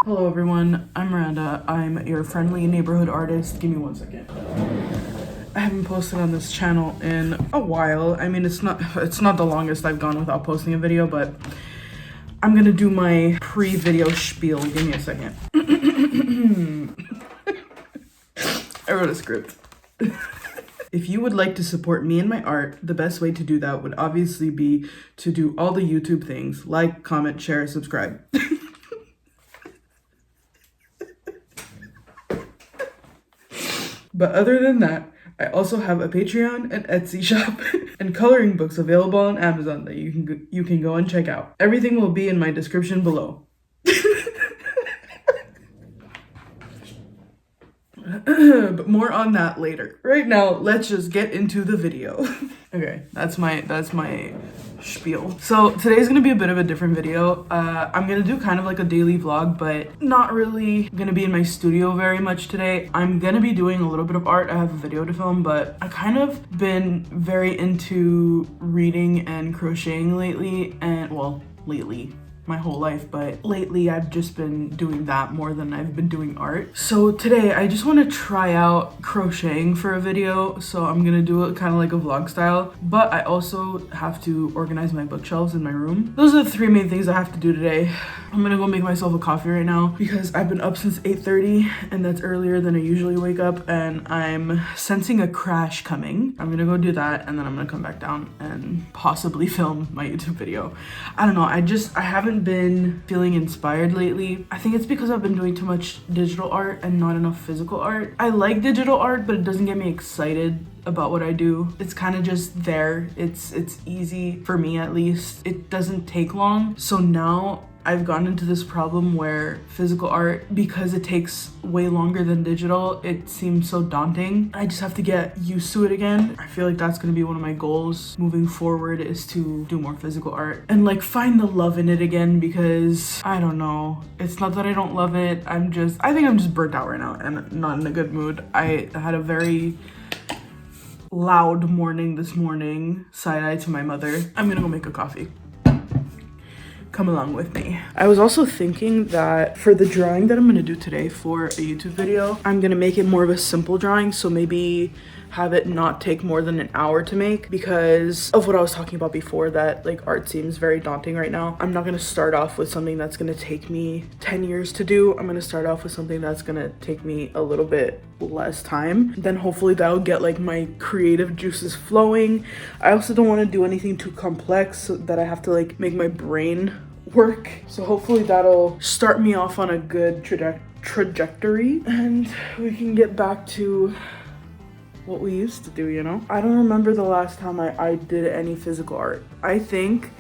Hello everyone, I'm Miranda. I'm your friendly neighborhood artist. Give me 1 second. I haven't posted on this channel in a while. I mean, it's not the longest I've gone without posting a video, but I'm gonna do my pre-video spiel. Give me a second. I wrote a script. If you would like to support me and my art, the best way to do that would obviously be to do all the YouTube things: like, comment, share, subscribe. But other than that, I also have a Patreon, an Etsy shop, and coloring books available on Amazon that you can go and check out. Everything will be in my description below. But more on that later. Right now, let's just get into the video. Okay, that's my spiel. So today's gonna be a bit of a different video. I'm gonna do kind of like a daily vlog, but not really gonna be in my studio very much today. I'm gonna be doing a little bit of art. I have a video to film, but I kind of been very into reading and crocheting lately, and well, lately, my whole life, but lately I've just been doing that more than I've been doing art. So today I just want to try out crocheting for a video, so I'm gonna do it kind of like a vlog style, but I also have to organize my bookshelves in my room. Those are the three main things I have to do today. I'm gonna go make myself a coffee right now because I've been up since 8:30 and that's earlier than I usually wake up, and I'm sensing a crash coming. I'm gonna go do that and then I'm gonna come back down and possibly film my YouTube video. I don't know, I haven't been feeling inspired lately. I think it's because I've been doing too much digital art and not enough physical art. I like digital art, but it doesn't get me excited about what I do. It's kind of just there. It's easy for me, at least. It doesn't take long. So now I've gotten into this problem where physical art, because it takes way longer than digital, it seems so daunting. I just have to get used to it again. I feel like that's gonna be one of my goals moving forward, is to do more physical art and like find the love in it again, because I don't know. It's not that I don't love it. I think I'm just burnt out right now and not in a good mood. I had a very loud morning this morning. Side eye to my mother. I'm gonna go make a coffee. Come along with me. I was also thinking that for the drawing that I'm gonna do today for a YouTube video, I'm gonna make it more of a simple drawing, so maybe have it not take more than an hour to make, because of what I was talking about before, that like art seems very daunting right now. I'm not gonna start off with something that's gonna take me 10 years to do. I'm gonna start off with something that's gonna take me a little bit less time. Then hopefully that'll get like my creative juices flowing. I also don't want to do anything too complex so that I have to like make my brain work. So hopefully that'll start me off on a good trajectory and we can get back to what we used to do, you know? I don't remember the last time I did any physical art. I think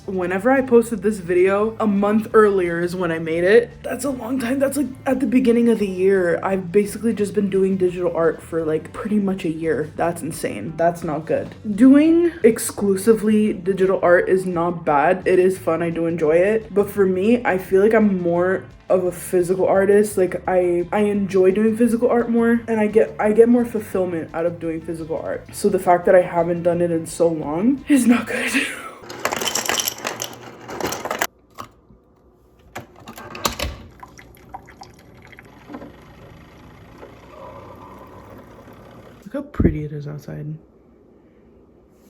whenever I posted this video, a month earlier is when I made it. That's a long time. That's like at the beginning of the year. I've basically just been doing digital art for like pretty much a year. That's insane. That's not good. Doing exclusively digital art is not bad. It is fun. I do enjoy it. But for me, I feel like I'm more of a physical artist. Like I enjoy doing physical art more, and I get more fulfillment out of doing physical art. So the fact that I haven't done it in so long is not good. Look how pretty it is outside.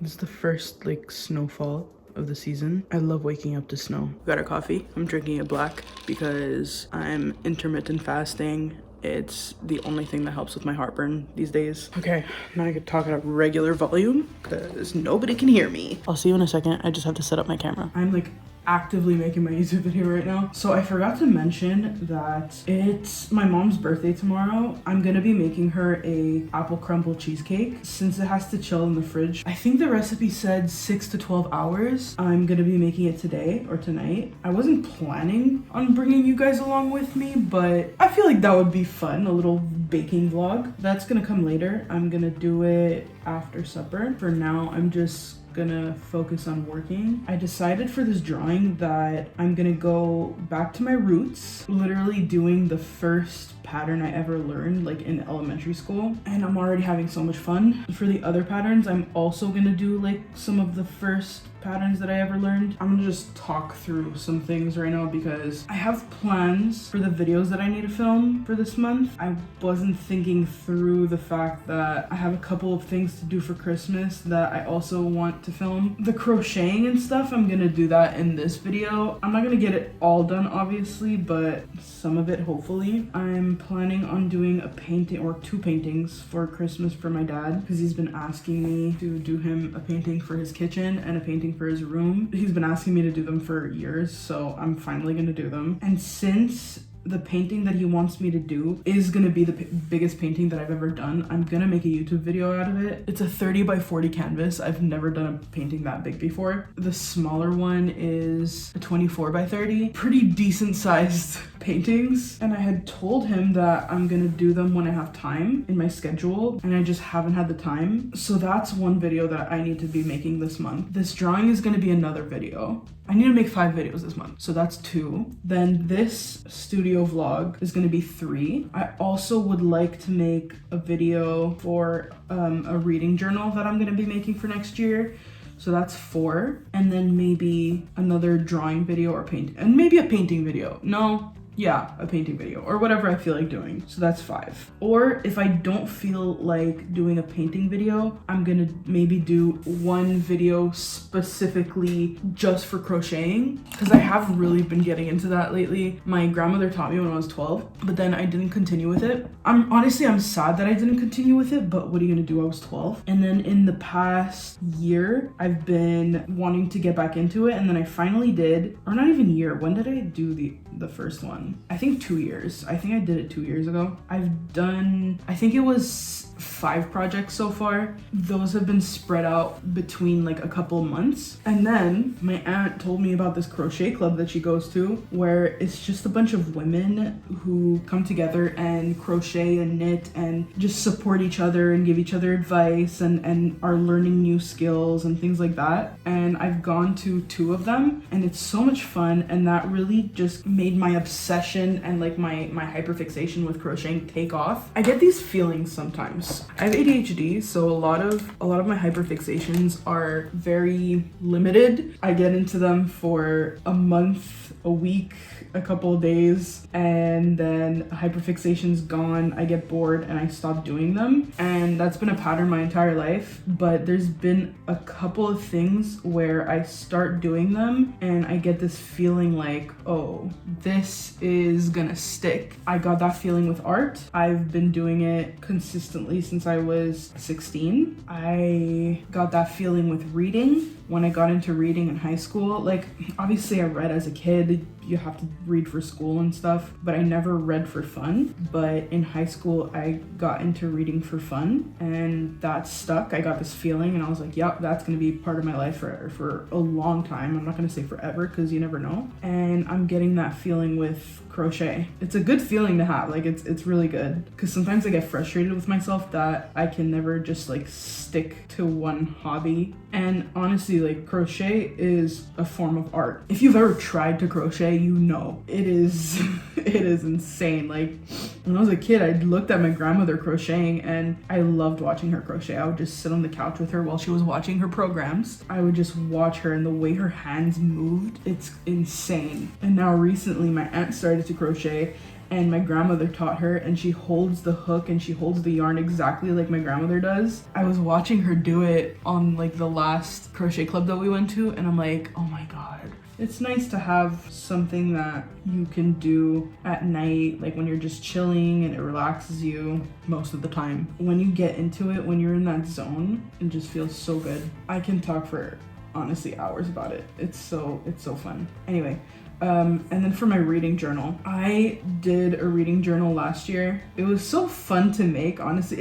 It's the first like snowfall of the season. I love waking up to snow. Got our coffee. I'm drinking it black because I'm intermittent fasting. It's the only thing that helps with my heartburn these days. Okay, now I can talk at a regular volume because nobody can hear me. I'll see you in a second. I just have to set up my camera. I'm like actively making my YouTube video right now. So I forgot to mention that it's my mom's birthday tomorrow. I'm gonna be making her a apple crumble cheesecake. Since it has to chill in the fridge, I think the recipe said 6 to 12 hours. I'm gonna be making it today or tonight. I wasn't planning on bringing you guys along with me, but I feel like that would be fun, a little baking vlog. That's gonna come later. I'm gonna do it after supper. For now, I'm just gonna focus on working. I decided for this drawing that I'm gonna go back to my roots, literally doing the first pattern I ever learned like in elementary school, and I'm already having so much fun. For the other patterns, I'm also gonna do like some of the first patterns that I ever learned. I'm gonna just talk through some things right now because I have plans for the videos that I need to film for this month. I wasn't thinking through the fact that I have a couple of things to do for Christmas that I also want to film. The crocheting and stuff, I'm gonna do that in this video. I'm not gonna get it all done obviously, but some of it hopefully. I'm planning on doing a painting or 2 paintings for Christmas for my dad because he's been asking me to do him a painting for his kitchen and a painting for his room. He's been asking me to do them for years, so I'm finally gonna do them. And since the painting that he wants me to do is gonna be the biggest painting that I've ever done, I'm gonna make a YouTube video out of it. It's a 30 by 40 canvas. I've never done a painting that big before. The smaller one is a 24 by 30. Pretty decent sized paintings, and I had told him that I'm gonna do them when I have time in my schedule, and I just haven't had the time. So that's one video that I need to be making this month. This drawing is gonna be another video. I need to make 5 videos this month, so that's 2. Then this studio vlog is gonna be 3. I also would like to make a video for a reading journal that I'm gonna be making for next year. So that's 4. And then maybe another drawing video or paint, and maybe a painting video. No, yeah, a painting video or whatever I feel like doing. So that's 5. Or if I don't feel like doing a painting video, I'm gonna maybe do 1 video specifically just for crocheting because I have really been getting into that lately. My grandmother taught me when I was 12, but then I didn't continue with it. I'm sad that I didn't continue with it, but what are you gonna do? I was 12. And then in the past year, I've been wanting to get back into it, and then I finally did, or not even year. When did I do the first one? I think 2 years. I think I did it 2 years ago. I've done, I think it was 5 projects so far. Those have been spread out between like a couple months. And then my aunt told me about this crochet club that she goes to where it's just a bunch of women who come together and crochet and knit and just support each other and give each other advice and are learning new skills and things like that. And I've gone to 2 of them and it's so much fun, and that really just made my obsession and like my hyperfixation with crocheting take off. I get these feelings sometimes. I have ADHD, so a lot of my hyperfixations are very limited. I get into them for a month, a week, a couple of days, and then hyperfixation's gone. I get bored and I stop doing them, and that's been a pattern my entire life. But there's been a couple of things where I start doing them and I get this feeling like, oh, this is gonna stick. I got that feeling with art. I've been doing it consistently since I was 16. I got that feeling with reading when I got into reading in high school. Like, obviously I read as a kid, you have to read for school and stuff, but I never read for fun. But in high school, I got into reading for fun, and that stuck. I got this feeling and I was like, yep, that's gonna be part of my life for a long time. I'm not gonna say forever because you never know. And I'm getting that feeling with crochet. It's a good feeling to have. Like, it's really good, because sometimes I get frustrated with myself that I can never just like stick to one hobby. And honestly, like, crochet is a form of art. If you've ever tried to crochet, you know it is it is insane. Like, when I was a kid, I looked at my grandmother crocheting and I loved watching her crochet. I would just sit on the couch with her while she was watching her programs. I would just watch her, and the way her hands moved, it's insane. And now recently my aunt started to crochet, and my grandmother taught her, and she holds the hook and she holds the yarn exactly like my grandmother does. I was watching her do it on like the last crochet club that we went to, and I'm like, oh my god. It's nice to have something that you can do at night, like when you're just chilling, and it relaxes you most of the time. When you get into it, when you're in that zone, it just feels so good. I can talk for honestly hours about it. It's so fun. Anyway, And then for my reading journal, I did a reading journal last year. It was so fun to make, honestly.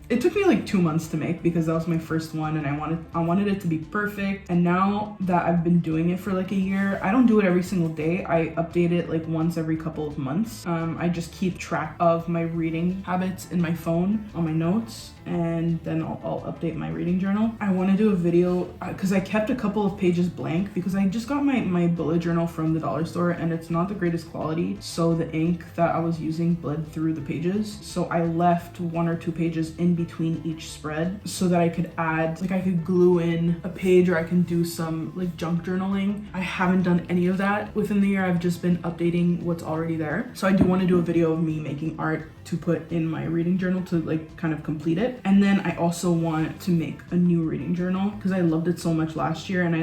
It took me like 2 months to make because that was my first one and I wanted it to be perfect. And now that I've been doing it for like a year, I don't do it every single day. I update it like once every couple of months. I just keep track of my reading habits in my phone on my notes, and then I'll update my reading journal. I want to do a video because I kept a couple of pages blank because I just got my bullet journal from the dollar store and it's not the greatest quality, so the ink that I was using bled through the pages. So I left 1 or 2 pages in between each spread so that I could add, like I could glue in a page or I can do some like junk journaling. I haven't done any of that within the year. I've just been updating what's already there. So I do want to do a video of me making art to put in my reading journal to like kind of complete it. And then I also want to make a new reading journal because I loved it so much last year, and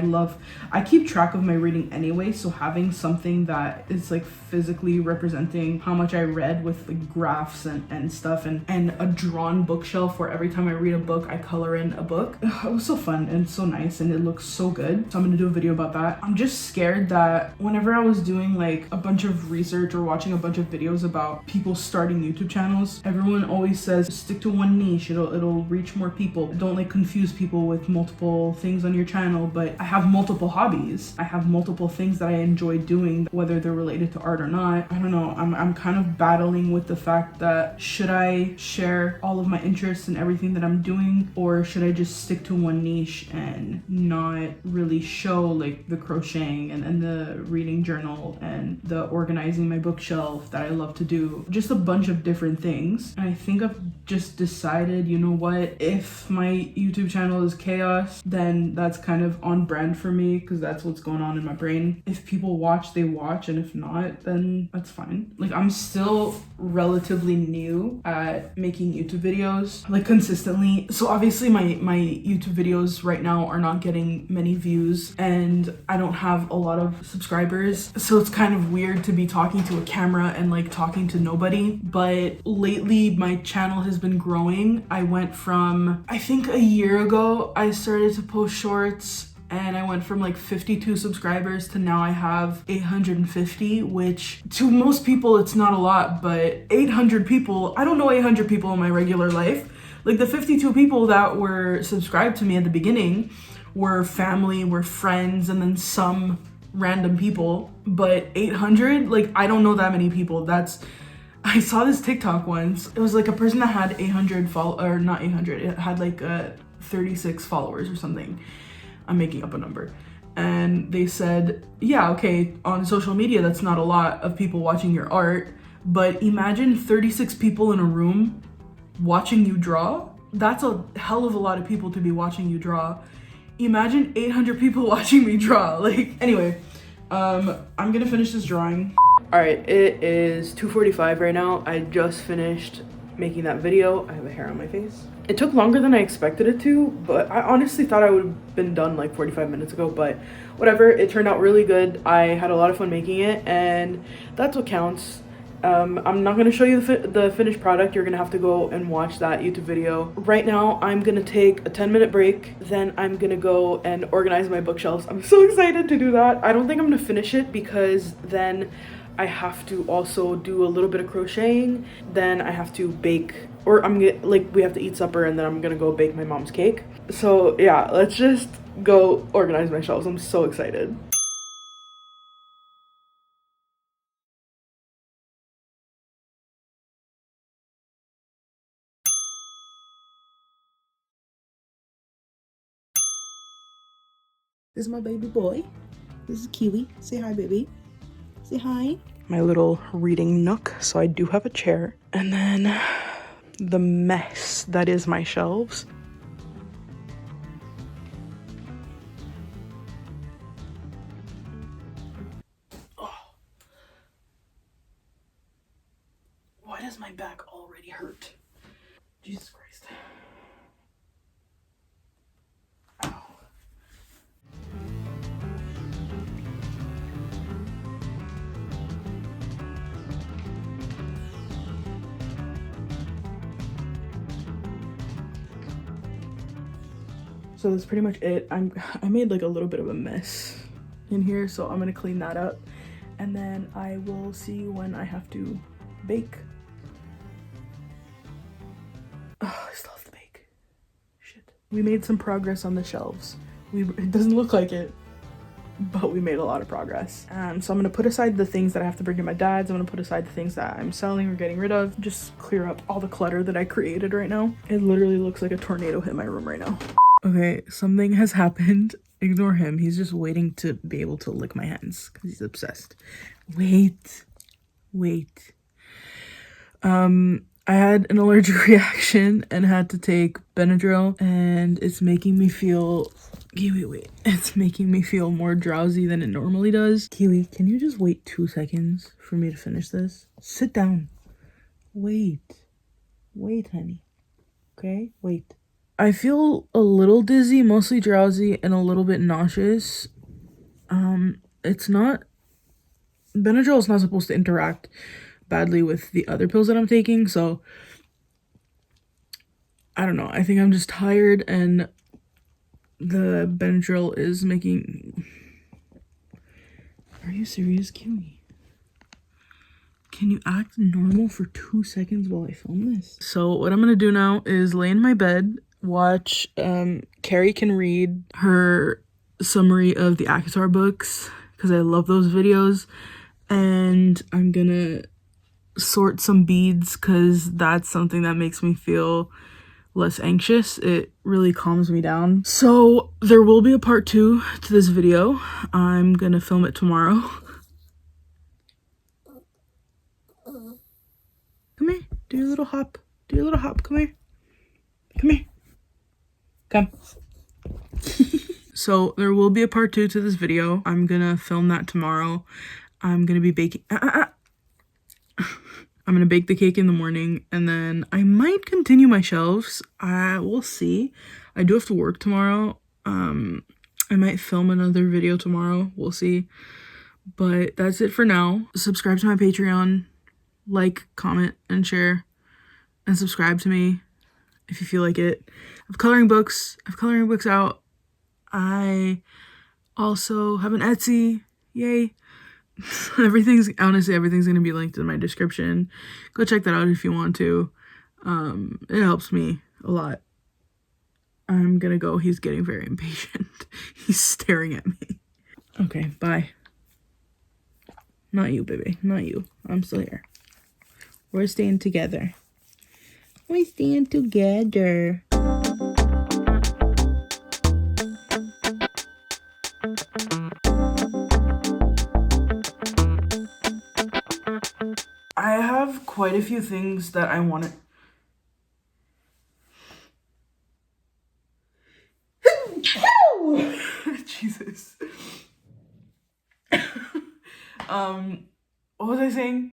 I keep track of my reading anyway, so having something that is like physically representing how much I read with like graphs and stuff, and a drawn bookshelf where every time I read a book I color in a book. It was so fun and so nice and it looks so good. So I'm gonna do a video about that. I'm just scared that whenever I was doing like a bunch of research or watching a bunch of videos about people starting YouTube channels, everyone always says stick to one niche, it'll reach more people. Don't like confuse people with multiple things on your channel. But I have multiple hobbies. I have multiple things that I enjoy doing, whether they're related to art or not. I don't know. I'm kind of battling with the fact that should I share all of my interests and everything that I'm doing, or should I just stick to one niche and not really show like the crocheting and the reading journal and the organizing my bookshelf that I love to do. Just a bunch of different things. And I think I've just decided, you know what, if my YouTube channel is chaos, then that's kind of on brand for me because that's what's going on in my brain. If people watch, they watch, and if not, then that's fine. Like, I'm still relatively new at making YouTube videos like consistently, so obviously my YouTube videos right now are not getting many views and I don't have a lot of subscribers, so it's kind of weird to be talking to a camera and like talking to nobody. But lately my channel has been growing. I went from, I think a year ago I started to post shorts, and I went from like 52 subscribers to now I have 850, which to most people it's not a lot, but 800 people, I don't know 800 people in my regular life. Like the 52 people that were subscribed to me at the beginning were family, were friends, and then some random people. But 800, like I don't know that many people. I saw this TikTok once. It was like a person that had 800 or not 800, it had like 36 followers or something. I'm making up a number. And they said, yeah, okay, on social media, that's not a lot of people watching your art, but imagine 36 people in a room watching you draw. That's a hell of a lot of people to be watching you draw. Imagine 800 people watching me draw. Like, anyway, I'm gonna finish this drawing. All right, it is 2:45 right now. I just finished making that video. I have a hair on my face. It took longer than I expected it to, but I honestly thought I would have been done like 45 minutes ago, but whatever, it turned out really good. I had a lot of fun making it, and that's what counts. I'm not going to show you the finished product. You're going to have to go and watch that YouTube video. Right now, I'm going to take a 10-minute break. Then I'm going to go and organize my bookshelves. I'm so excited to do that. I don't think I'm going to finish it because then I have to also do a little bit of crocheting. Then I have to bake, or we have to eat supper, and then I'm going to go bake my mom's cake. So yeah, let's just go organize my shelves. I'm so excited. This is my baby boy. This is Kiwi. Say hi, baby. Say hi. My little reading nook. So I do have a chair. And then the mess that is my shelves. Oh. Why does my back already hurt? Jesus Christ. So that's pretty much it. I made like a little bit of a mess in here, so I'm gonna clean that up. and then I will see you when I have to bake. Oh, I still have to bake. Shit. We made some progress on the shelves. It doesn't look like it, but we made a lot of progress. So I'm gonna put aside the things that I have to bring to my dad's. I'm gonna put aside the things that I'm selling or getting rid of. Just clear up all the clutter that I created right now. It literally looks like a tornado hit my room right now. Okay, something has happened. Ignore him. He's just waiting to be able to lick my hands because he's obsessed. Wait. I had an allergic reaction and had to take Benadryl, and it's making me feel... Wait. It's making me feel more drowsy than it normally does. Kiwi, can you just wait 2 seconds for me to finish this? Sit down. Wait, honey. Okay, wait. I feel a little dizzy, mostly drowsy, and a little bit nauseous. It's not... Benadryl is not supposed to interact badly with the other pills that I'm taking, so I don't know. I think I'm just tired, and the Benadryl is making... Are you serious, Kiwi? Can you act normal for 2 seconds while I film this? So what I'm gonna do now is lay in my bed, watch Carrie can read her summary of the ACOTAR books because I love those videos, and I'm gonna sort some beads because that's something that makes me feel less anxious. It really calms me down. So there will be a part 2 to this video. I'm gonna film it tomorrow. Come here, do your little hop. Come here. Come. So there will be a part 2 to this video. I'm gonna film that tomorrow. I'm gonna be baking. I'm gonna bake the cake in the morning, and then I might continue my shelves. We'll see. I do have to work tomorrow. I might film another video tomorrow. We'll see. But that's it for now. Subscribe to my Patreon. Like, comment, and share. And subscribe to me if you feel like it. I have coloring books out. I also have an Etsy. Yay. Honestly, everything's gonna be linked in my description. Go check that out if you want to. It helps me a lot. I'm gonna go. He's getting very impatient. He's staring at me. Okay, bye. Not you, baby. Not you. I'm still here. We're staying together. We're staying together. I have quite a few things that I want to... Jesus. What was I saying?